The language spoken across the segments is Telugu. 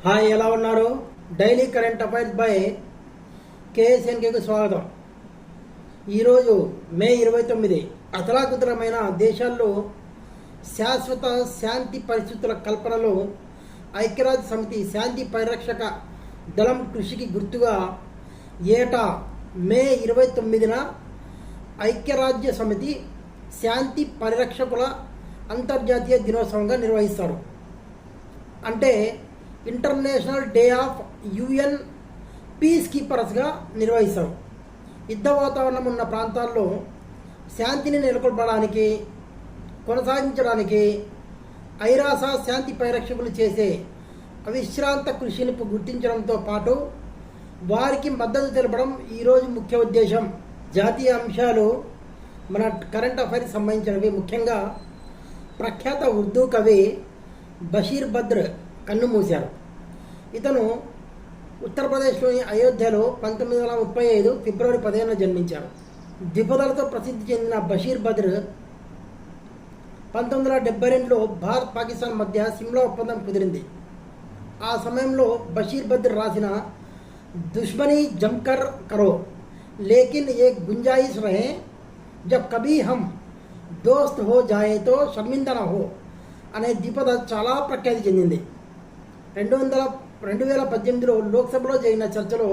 హాయ్, ఎలా ఉన్నారు? డైలీ కరెంట్ అఫైర్స్ బై కేఎస్ఎన్కేకు స్వాగతం. ఈరోజు మే 29. అతలాకుతలమైన దేశాల్లో శాశ్వత శాంతి పరిస్థితుల కల్పనలో ఐక్యరాజ్య సమితి శాంతి పరిరక్షక దళం కృషికి గుర్తుగా ఏటా మే 29న ఐక్యరాజ్య సమితి శాంతి పరిరక్షకుల అంతర్జాతీయ దినోత్సవంగా నిర్వహిస్తారు. అంటే international day of UN peace కీపర్స్గా నిర్వహిస్తారు. యుద్ధ వాతావరణం ఉన్న ప్రాంతాల్లో శాంతిని నెలకొల్పడానికి, కొనసాగించడానికి ఐరాస శాంతి పరిరక్షకులు చేసే అవిశ్రాంత కృషిని గుర్తించడంతో పాటు వారికి మద్దతు తెలపడం ఈరోజు ముఖ్య ఉద్దేశం. జాతీయ అంశాలు మన కరెంట్ అఫైర్స్ సంబంధించినవి. ముఖ్యంగా ప్రఖ్యాత ఉర్దూ కవి బషీర్ బద్ర్ కన్నుమూశారు. ఇతను ఉత్తరప్రదేశ్లోని అయోధ్యలో 1935 ఫిబ్రవరి 15న జన్మించారు. ద్విపదలతో ప్రసిద్ధి చెందిన బషీర్ బద్ర్ 1972లో భారత్ పాకిస్తాన్ మధ్య సిమ్లా ఒప్పందం కుదిరింది. ఆ సమయంలో బషీర్ బద్ర్ రాసిన దుష్మనీ జమ్కర్ కరో లేకిన్ ఏక్ గుంజాయిష్ రహే జబ్ కభీ హమ్ దోస్త్ హో జాయే తో షర్మిందా నా హో అనే ద్విపద చాలా ప్రఖ్యాతి చెందింది. 2018లో లోక్సభలో జరిగిన చర్చలో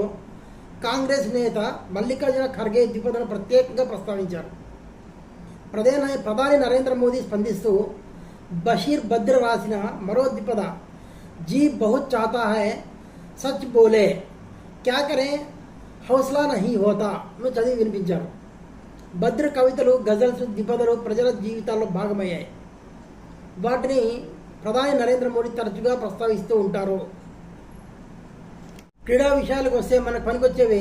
కాంగ్రెస్ నేత మల్లికార్జున ఖర్గే ద్విపదను ప్రత్యేకంగా ప్రస్తావించారు. ప్రధాని నరేంద్ర మోదీ స్పందిస్తూ బషీర్ బద్ర్ రాసిన మరో ద్విపద జీ బహుత్ చాతా హై సచ్ బోలే క్యా కరే హౌస్లా నహీ హోతాను చదివి వినిపించారు. బద్ర్ కవితలు, గజల్స్, ద్విపదలు ప్రజల జీవితాల్లో భాగమయ్యాయి. వాటిని ప్రధాని నరేంద్ర మోడీ తరచుగా ప్రస్తావిస్తూ ఉంటారు. క్రీడా విషయాలకు వస్తే మనకు పనికొచ్చేవి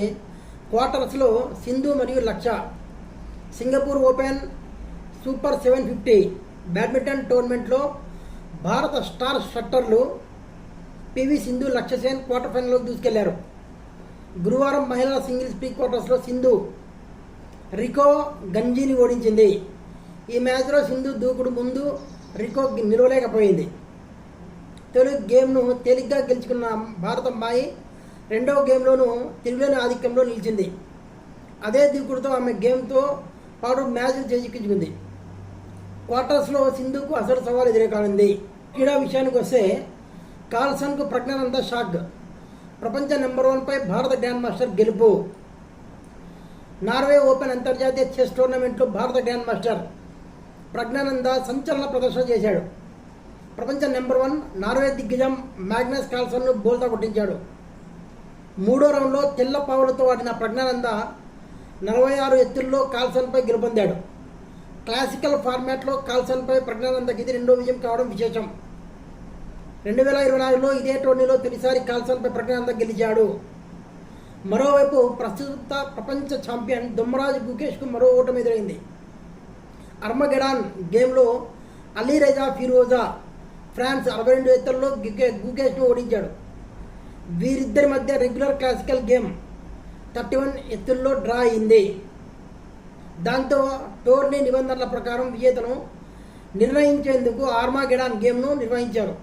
క్వార్టర్స్లో సింధు మరియు లక్ష్య సింగపూర్ ఓపెన్ సూపర్ 750 బ్యాడ్మింటన్ టోర్నమెంట్లో భారత స్టార్ షట్టర్లు పివి సింధు, లక్ష్య సేన్ క్వార్టర్ ఫైనల్లోకి దూసుకెళ్లారు. గురువారం మహిళల సింగిల్స్ ప్రీ క్వార్టర్స్లో సింధు రికో గంజీని ఓడించింది. ఈ మ్యాచ్లో సింధు దూకుడు ముందు రికో నిలవలేకపోయింది. తొలి గేమ్ను తేలిగ్గా గెలుచుకున్న భారత అమ్మాయి రెండవ గేమ్లోనూ తిరుగులేని ఆధిక్యంలో నిలిచింది. అదే దూకుడుతో ఆమె గేమ్తో పాటు మ్యాచ్ను చేజిక్కించుకుంది. క్వార్టర్స్లో సింధుకు అసలు సవాల్ ఎదురుకానుంది. క్రీడా విషయానికి వస్తే కార్ల్సన్కు ప్రజ్ఞానంద షాక్. ప్రపంచ నెంబర్ 1పై భారత గ్రాండ్ మాస్టర్ గెలుపు. నార్వే ఓపెన్ అంతర్జాతీయ చెస్ టోర్నమెంట్లో భారత గ్రాండ్ మాస్టర్ ప్రజ్ఞానంద సంచలన ప్రదర్శన చేశాడు. ప్రపంచ నెంబర్ 1 నార్వే దిగ్గజం మ్యాగ్నస్ కార్ల్సన్ను బోల్తా కొట్టించాడు. మూడో రౌండ్లో తెల్ల పావులతో ఆడిన ప్రజ్ఞానంద 46 ఎత్తుల్లో కార్ల్సన్పై గెలుపొందాడు. క్లాసికల్ ఫార్మాట్లో కార్ల్సన్పై ప్రజ్ఞానందకి ఇది రెండో విజయం కావడం విశేషం. 2024లో ఇదే టోర్నీలో తొలిసారి కార్ల్సన్పై ప్రజ్ఞానంద గెలిచాడు. మరోవైపు ప్రస్తుత ప్రపంచ ఛాంపియన్ దుమ్మరాజ్ గుకేష్కు మరో ఓటమి ఎదురైంది. అర్మగెడాన్ గేమ్లో అలీ రెజా ఫిరోజా ఫ్రాన్స్ 62 ఎత్తుల్లో గుకేష్ను ఓడించాడు. వీరిద్దరి మధ్య రెగ్యులర్ క్లాసికల్ గేమ్ 31 ఎత్తుల్లో డ్రా అయింది. దాంతో టోర్నీ నిబంధనల ప్రకారం విజేతను నిర్ణయించేందుకు ఆర్మాగెడాన్ గేమ్ను నిర్వహించారు.